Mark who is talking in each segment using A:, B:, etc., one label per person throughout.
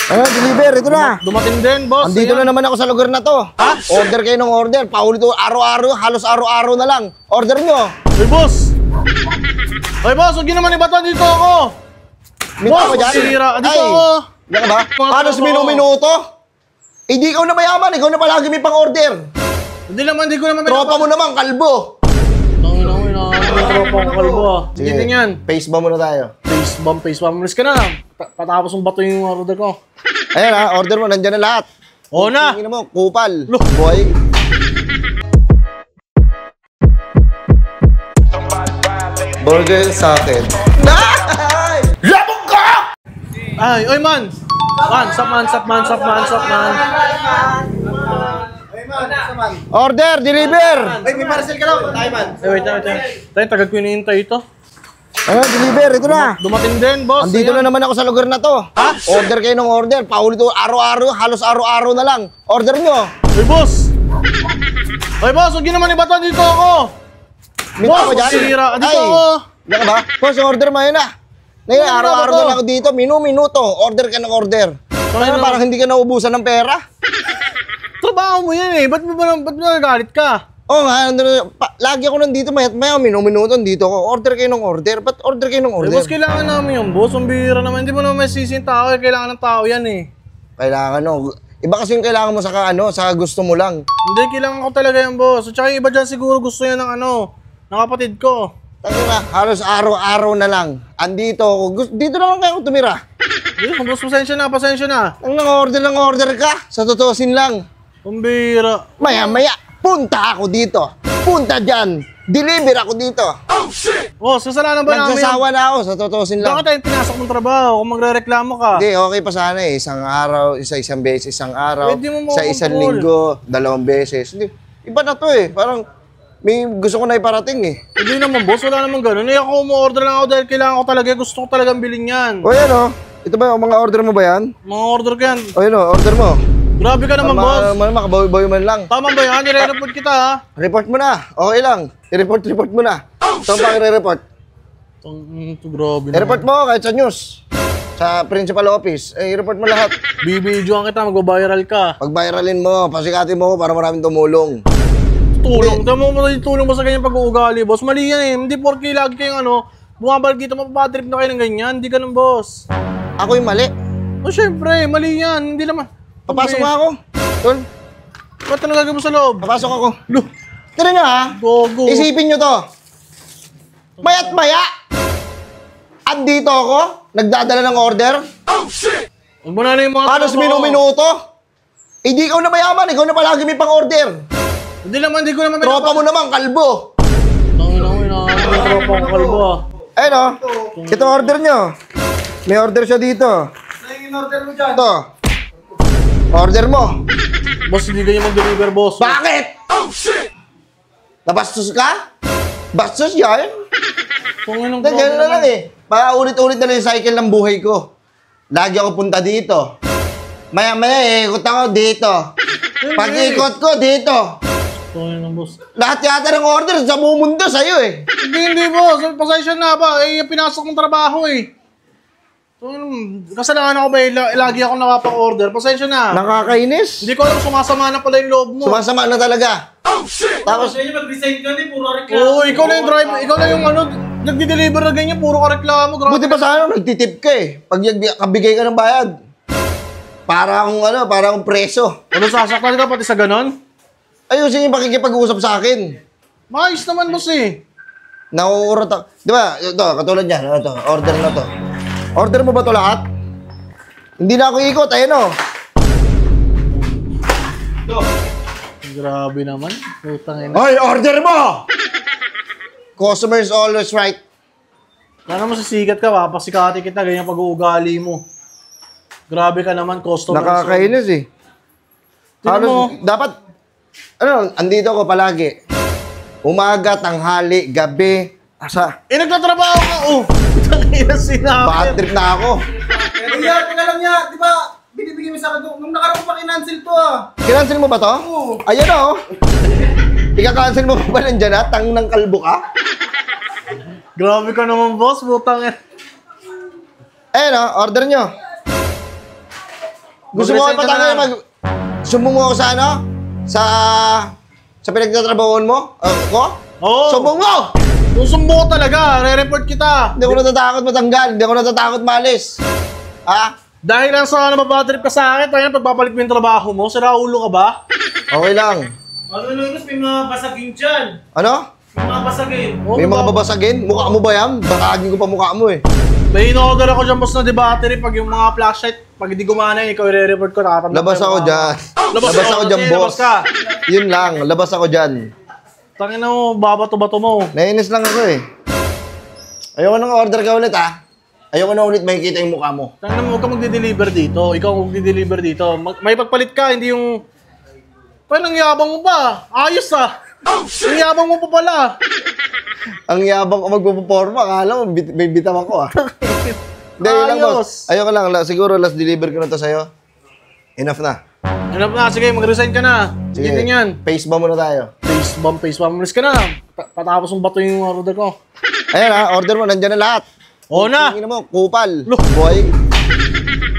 A: Deliver, ito na.
B: Dumating din, boss.
A: Andito na naman ako sa lugar na to.
B: Ha?
A: Order kayo ng order. Paulit araw-araw, halos araw-araw na lang. Order nyo.
B: Hey, boss. Hey, boss, huwag yun naman iba to. Dito ako.
A: Minta ko dyan.
B: Sira. Dito
A: Ay,
B: ako.
A: diyan ka ba? Halos minuto. Eh, di ikaw na mayaman. Ikaw na palagi may pang-order.
B: Hindi ko naman.
A: Tropa mo naman, kalbo.
B: Tropa ko kalbo ah.
A: Sige,
B: Sige yan.
A: face bomb muna tayo.
B: Face bomb. Malis ka na. Patapos mong bato yung order ko.
A: Ayan ha, order mo. Nandyan na lahat.
B: Oo na.
A: Tingnan mo, kupal.
B: Look.
A: Boy. Burger sa akin. Ay! Labog ka!
B: Ay, oy man. Man.
A: Order, deliver!
C: Ay, may parcel ka daw. Tayo man.
B: Ay, wait. Tayo, tagal ko hinihintay ito.
A: Deliver, ito na.
B: Dumating din, boss.
A: Andito na naman ako sa lugar na to.
B: Ha?
A: Order kayo ng order. Paulit araw-araw, halos araw-araw na lang. Order nyo.
B: Hey, boss. Hey, boss, huwag yun naman iba to. Dito ako.
A: Minta ko dyan.
B: Sira. Dito
A: Ay,
B: ako.
A: diyan ka ba? Boss, order mo yun na. Ngayon,
B: Ano
A: araw-araw
B: ba to?
A: na lang ako dito. Minuto. Order ka ng order.
B: Ano?
A: Parang hindi ka naubusan ng pera.
B: Trabaho mo yan eh. Ba't mo nagagalit ka?
A: Oo nga, lagi ako nandito, maya minuto dito ako. Order kayo ng order. Ba't order kayo ng
B: Eh,
A: order?
B: boss, kailangan namin yung boss. Ang bihira naman. Hindi mo naman masisi yung tao eh. Kailangan ng tao yan eh.
A: Kailangan, no. Iba kasi yung kailangan mo sa gusto mo lang.
B: Hindi, kailangan ko talaga yung boss. At saka yung iba dyan siguro gusto yan ng ng kapatid ko.
A: Tayo na, halos araw-araw na lang. Andito ako. Dito na lang kayo tumira.
B: Hindi, boss, pasensya na.
A: Nang order ka. Sa totosin lang.
B: Ang bihira.
A: Maya, punta ako dito. Punta dyan. Deliver ako dito.
B: Oh, sasalanan ba namin?
A: Nagsasawa na ako, sa totosin lang.
B: Bakit tayo pinasok ng trabaho kung magre-reklamo ka?
A: Hindi, okay pa sana eh. Isang araw, isang beses, isang araw.
B: Eh, di mo
A: sa isang
B: makukontrol.
A: linggo, 2 beses. Hindi, iba na to eh. Parang, may gusto ko na iparating eh.
B: Hindi naman boss, wala naman ganun. Eh ako umu-order lang ako dahil kailangan ko talaga. Gusto ko talagang bilhin yan.
A: O yan o. Ito ba yung mga order mo ba yan?
B: Mga order ko yan.
A: O yun o, order mo.
B: Grabe ka naman boss.
A: Makabawi-bawi man lang.
B: Tama ba yan? Nire-report kita ha?
A: Report mo na. Okay lang. I-report mo na. Saan pa i-report?
B: Ito grabe
A: I-report mo kahit sa news. Sa principal office. I-report mo lahat.
B: Bibidyoan kita, magbabiral ka.
A: Pag-viralin mo, pasikatin mo para maraming tumulong.
B: Tulong. Tama mo tulong mo sa ganyan pag-uugali, boss. Mali yan eh. Hindi porke lagi kayong bumabalik dito, mapapadrip na kayo ng ganyan. Hindi ganun, boss.
A: Ako yung mali.
B: O syempre, mali yan. Hindi naman.
A: Papasok nga ako. Tol,
B: Ba't ano gagawin mo sa loob?
A: papasok ako. Tara na ha.
B: Gogo.
A: Isipin nyo to. Maya't maya. Andito ako. Nagdadala ng order.
B: Huwag mo na yung mga
A: Halos minuto. Eh di ikaw na mayaman. Ikaw na palagi may pang-order.
B: Hindi ko naman.
A: Tropa mo naman, kalbo.
B: Tropa ko kalbo ah.
A: Ayun o. Ito order nyo. May order siya dito.
C: In-order mo dyan.
A: Ito. Order mo.
B: Boss, hindi ganyan mag-deliver, boss.
A: Bakit? Nabastos ka? Bastos yan?
B: Ganyan
A: Ganyan na lang eh. Paulit-ulit na lang yung cycle ng buhay ko. Lagi ako punta dito. Maya-maya ikot ako dito. Pag-ikot ko dito.
B: Ganyan boss.
A: Lahat yata ng order sa buong mundo sa'yo eh.
B: Hindi, boss. Pasensya na ba? Eh, pinasok ng trabaho eh. Kasalanan ako ba eh? Lagi ako napapa-order. Pasensya na.
A: Nakakainis.
B: Hindi ko alam, sumasama na pala yung loob mo.
A: Sumasama na talaga. Tapos,
C: Kaya mag-resign ka din, puro reklamo.
B: Oo, ikaw na yung driver. Ikaw na yung nagdi-deliver na ganyan. Puro ka reklamo. Grabe.
A: buti pa sana nagtitip ka eh. Pag kabigay ka ng bayad. Para akong preso.
B: Ano, sasaktan ka pati sa ganon?
A: Ayusin yung pakikipag-uusap sa akin.
B: Maayos naman, boss eh.
A: Nauurot ako. Di ba? Ito, katulad yan. Ito, order na to. Order mo ba to lahat? Hindi na ako ikot. Ayun o.
B: Grabe naman. Putang ina.
A: Hoy, order mo! Customer is always right.
B: Sana masisikat ka, papasikati kita. Ganyan pag-uugali mo. Grabe ka naman, customer.
A: Nakakainis eh. Halos, dapat, andito ako palagi. Umaga, tanghali, gabi, asa.
B: Eh, nagtatrabaho ka, oh! Tangina sinabi.
A: Bad trip na ako.
C: Kaya, teka lang niya, di ba? Binibigay mo sa akin, nung nakarang pa kinancel to ah.
A: Kinancel mo ba to?
C: Oo.
A: Ayan o. Ika-cancel mo ba nandyan ha? Tang ng kalbo ka?
B: Grabe ka naman, boss. Butang eh.
A: Ayan o, order nyo. Gusto mo
B: Mag-resign
A: kayo
B: ka
A: patanggal
B: na.
A: Sumbong mo ako sa ano? Sa pinagtatrabahoan mo? Ko?
B: Oo.
A: Sumbong mo!
B: Susumbo ko talaga, re-report kita.
A: Hindi ako natatakot matanggal. Hindi ako natatakot malis. Ha?
B: Dahil lang sa nababatrip ka sa akin, tayo pagpapalit mo yung trabaho mo, sira ulo ka ba?
A: Okay lang.
C: Ano Lucas, may mga basagin dyan.
A: Ano?
C: May mga basagin.
B: Oo,
A: May mga
B: ba-
A: babasagin? Mukha mo ba yan? Bakagin ko pa mukha mo eh.
B: May in-order ako dyan, boss, na battery. Pag yung mga flashlight, pag hindi gumana yun, ikaw i-report ko.
A: Labas ako dyan.
B: Labas
A: ako dyan,
B: Sige,
A: boss.
B: labas ka.
A: Yun lang. Labas ako dyan.
B: Tangin na mo, babato-bato mo.
A: Nainis lang ako eh. Ayoko nang order ka ulit ha. Ayoko na ulit makikita yung mukha mo.
B: Tangin na mo, huwag ka magde-deliver dito. Ikaw ang magde-deliver dito. May pagpalit ka, hindi yung... Parang yabang mo pa. Ayos ah. Ang yabang mo pa pala.
A: Ang yabang ko magpuporma. Akala mo, may bitaw ako ah. Hindi, yun lang boss. Ayoko lang. Siguro last deliver ko na to sa'yo. Enough na.
B: Ano na, sige, mag-resign ka na. Sige, ganyan.
A: Face bomb muna tayo.
B: Face bomb. Malis ka na. Patapos mong bato yung order ko.
A: Ayan ha, order mo. Nandyan na lahat.
B: Oo na.
A: Tingin mo, kupal.
B: Loh.
A: Boy.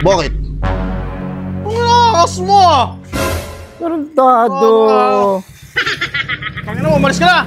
A: Bakit?
B: Ang lakas mo ah.
A: Tarantado.
B: Tangin na mo, malis ka na.